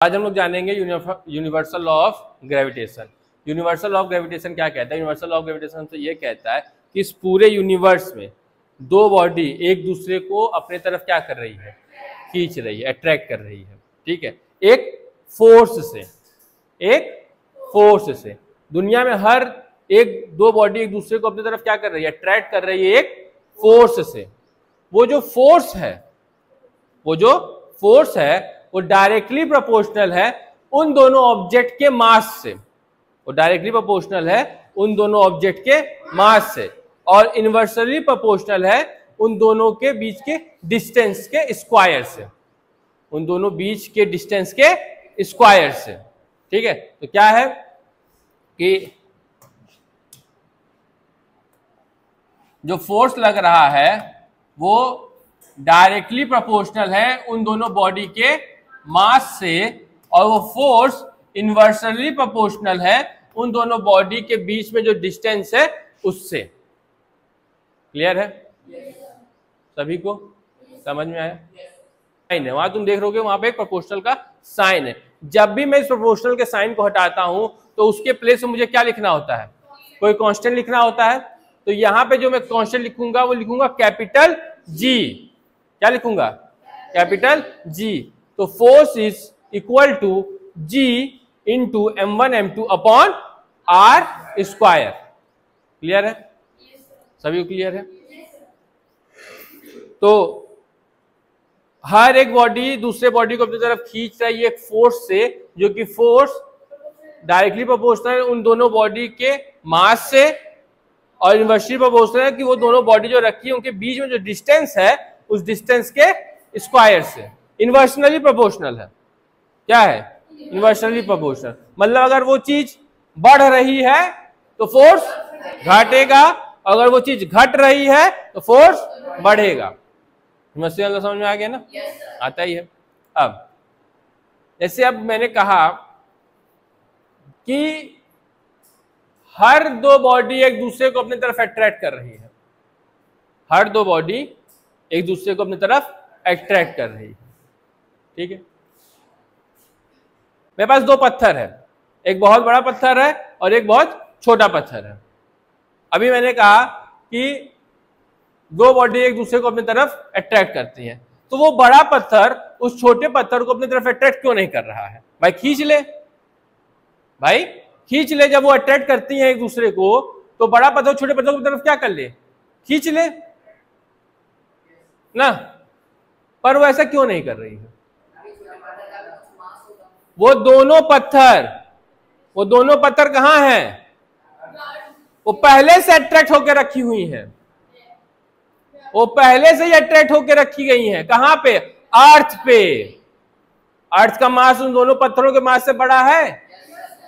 आज हम लोग जानेंगे universal law of gravitation. Universal law of gravitation क्या कहता है? यूनिवर्सल लॉ ऑफ ग्रेविटेशन तो ये कहता है कि इस पूरे यूनिवर्स में दो बॉडी एक दूसरे को अपने तरफ क्या कर रही है, खींच रही है, अट्रैक्ट कर रही है। ठीक है, एक फोर्स से दुनिया में हर दो बॉडी एक दूसरे को अपनी तरफ क्या कर रही है, अट्रैक्ट कर रही है एक फोर्स से। वो जो फोर्स है वो डायरेक्टली प्रोपोर्शनल है उन दोनों ऑब्जेक्ट के मास से। वो डायरेक्टली प्रोपोर्शनल है उन दोनों ऑब्जेक्ट के मास से और इनवर्सली प्रोपोर्शनल है उन दोनों के बीच के डिस्टेंस के स्क्वायर से। उन दोनों बीच के डिस्टेंस के स्क्वायर से। ठीक है, तो क्या है कि जो फोर्स लग रहा है वो डायरेक्टली प्रोपोर्शनल है उन दोनों बॉडी के मास से और वो फोर्स इनवर्सली प्रोपोर्शनल है उन दोनों बॉडी के बीच में जो डिस्टेंस है उससे। क्लियर है? सभी को समझ में आया? साइन है वहां, तुम देख रहोगे वहां पे एक प्रोपोर्शनल का साइन है। जब भी मैं इस प्रोपोर्शनल के साइन को हटाता हूं तो उसके प्लेस में मुझे क्या लिखना होता है? कोई कांस्टेंट लिखना होता है। तो यहां पे जो मैं कांस्टेंट लिखूंगा वो लिखूंगा कैपिटल जी। क्या लिखूंगा? Capital G. तो force is equal to G into m1 m2 upon r square. Clear है? सभी को क्लियर है? तो हर एक बॉडी दूसरे बॉडी को अपनी तरफ खींच रही है एक फोर्स से, जो कि फोर्स डायरेक्टली प्रोपोर्शनल है उन दोनों बॉडी के मास से और इनवर्सली प्रोपोर्शनल है कि वो दोनों बॉडी जो रखी है उनके बीच में जो डिस्टेंस है उस डिस्टेंस के स्क्वायर से। इनवर्सनली प्रोपोर्शनल है। क्या है? इनवर्सनली प्रोपोर्शनल। मतलब अगर वो चीज बढ़ रही है तो फोर्स घटेगा, अगर वो चीज घट रही है तो फोर्स बढ़ेगा। समझ में आ गया ना? आता ही है। अब जैसे अब मैंने कहा कि हर दो बॉडी एक दूसरे को अपनी तरफ अट्रैक्ट कर रही है। हर दो बॉडी एक दूसरे को अपनी तरफ अट्रैक्ट कर रही है। ठीक है, मेरे पास दो पत्थर है, एक बहुत बड़ा पत्थर है और एक बहुत छोटा पत्थर है। अभी मैंने कहा कि दो बॉडी एक दूसरे को अपनी तरफ अट्रैक्ट करती हैं, तो वो बड़ा पत्थर उस छोटे पत्थर को अपनी तरफ अट्रैक्ट क्यों नहीं कर रहा है? भाई खींच ले, भाई खींच ले। जब वो अट्रैक्ट करती हैं एक दूसरे को तो बड़ा पत्थर छोटे पत्थर की तरफ क्या कर ले? खींच ले ना। पर वो ऐसा क्यों नहीं कर रही है? वो दोनों पत्थर कहां हैं? वो पहले से अट्रैक्ट होकर रखी हुई हैं। वो पहले से ही अट्रैक्ट होकर रखी गई हैं। कहां पे? अर्थ पे। अर्थ का मास उन दोनों पत्थरों के मास से बड़ा है,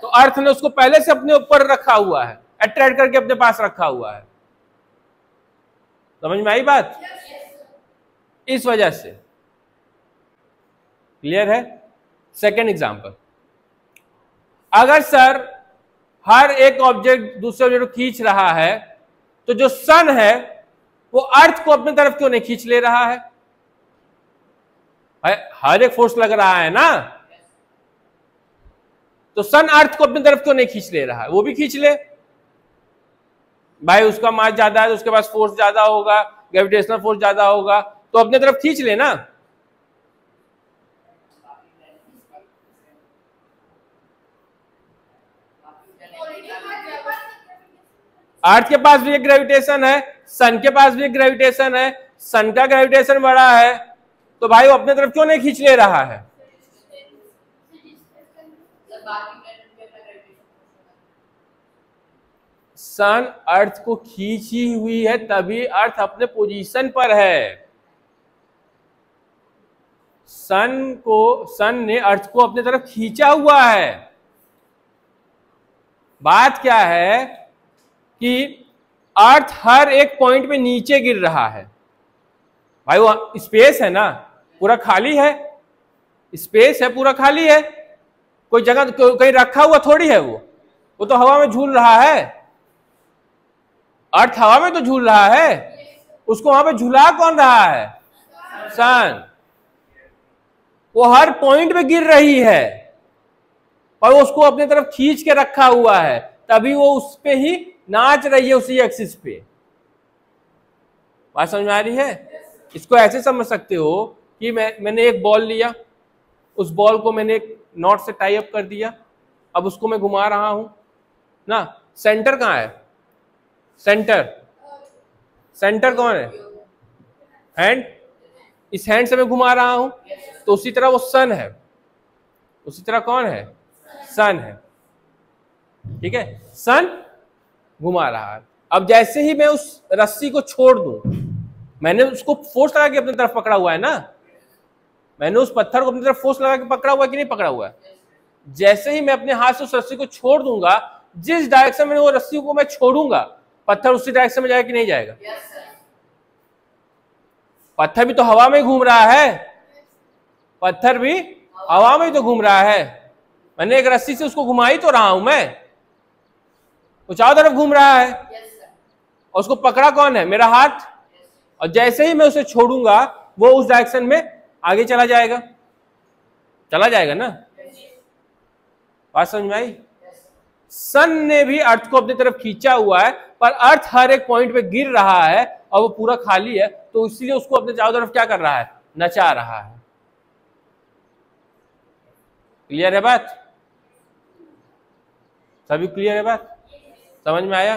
तो अर्थ ने उसको पहले से अपने ऊपर रखा हुआ है, अट्रैक्ट करके अपने पास रखा हुआ है। समझ में आई बात? इस वजह से। क्लियर है? सेकेंड एग्जांपल, अगर सर हर एक ऑब्जेक्ट दूसरे ऑब्जेक्ट को खींच रहा है तो जो सन है वो अर्थ को अपनी तरफ क्यों नहीं खींच ले रहा है? हर एक फोर्स लग रहा है ना, तो सन अर्थ को अपनी तरफ क्यों नहीं खींच ले रहा है? वो भी खींच ले भाई, उसका मास ज्यादा है तो उसके पास फोर्स ज्यादा होगा, ग्रेविटेशनल फोर्स ज्यादा होगा, तो अपनी तरफ खींच ले ना। अर्थ के पास भी एक ग्रेविटेशन है, सन के पास भी एक ग्रेविटेशन है। सन का ग्रेविटेशन बड़ा है तो भाई वो अपने तरफ क्यों नहीं खींच ले रहा है? सन अर्थ को खींची हुई है तभी अर्थ अपने पोजीशन पर है। सन ने अर्थ को अपने तरफ खींचा हुआ है। बात क्या है कि अर्थ हर एक पॉइंट पे नीचे गिर रहा है। भाई वो स्पेस है ना, पूरा खाली है, स्पेस है, पूरा खाली है, कोई जगह कहीं रखा हुआ थोड़ी है। वो तो हवा में झूल रहा है। अर्थ हवा में तो झूल रहा है, उसको वहां पे झूला कौन रहा है? सन। वो हर पॉइंट पे गिर रही है। और वो उसको अपनी तरफ खींच के रखा हुआ है, तभी वो उस पे ही नाच रही है, उसी एक्सिस पे। बात समझ में आ रही है? इसको ऐसे समझ सकते हो कि मैंने एक बॉल लिया, उस बॉल को मैंने एक नॉट से टाई अप कर दिया, अब उसको मैं घुमा रहा हूं ना। सेंटर कहाँ है? सेंटर कौन है? हैंड। इस हैंड से मैं घुमा रहा हूं, तो उसी तरह वो सन है, उसी तरह कौन है? सन है। ठीक है, सन घुमा रहा है। अब जैसे ही मैं उस रस्सी को छोड़ दूं, मैंने उसको फोर्स लगा के अपनी तरफ पकड़ा हुआ है ना, मैंने उस पत्थर को अपनी तरफ फोर्स लगा के पकड़ा हुआ है कि नहीं पकड़ा हुआ है? जैसे ही मैं अपने हाथ से उस रस्सी को छोड़ दूंगा, जिस डायरेक्शन में वो रस्सी को मैं छोड़ूंगा, पत्थर उसी डायरेक्शन में जाएगा कि नहीं जाएगा? पत्थर भी तो हवा में घूम रहा है, पत्थर भी हवा में तो घूम रहा है। मैंने एक रस्सी से उसको घुमा ही तो रहा हूं, मैं वो चारों तरफ घूम रहा है, और उसको पकड़ा कौन है? मेरा हाथ। और जैसे ही मैं उसे छोड़ूंगा, वो उस डायरेक्शन में आगे चला जाएगा, चला जाएगा ना। बात समझ में आई? सन ने भी अर्थ को अपनी तरफ खींचा हुआ है, पर अर्थ हर एक पॉइंट पे गिर रहा है और वो पूरा खाली है, तो इसलिए उसको अपने चारों तरफ क्या कर रहा है? नचा रहा है। क्लियर है बात? सभी क्लियर है बात? समझ में आया?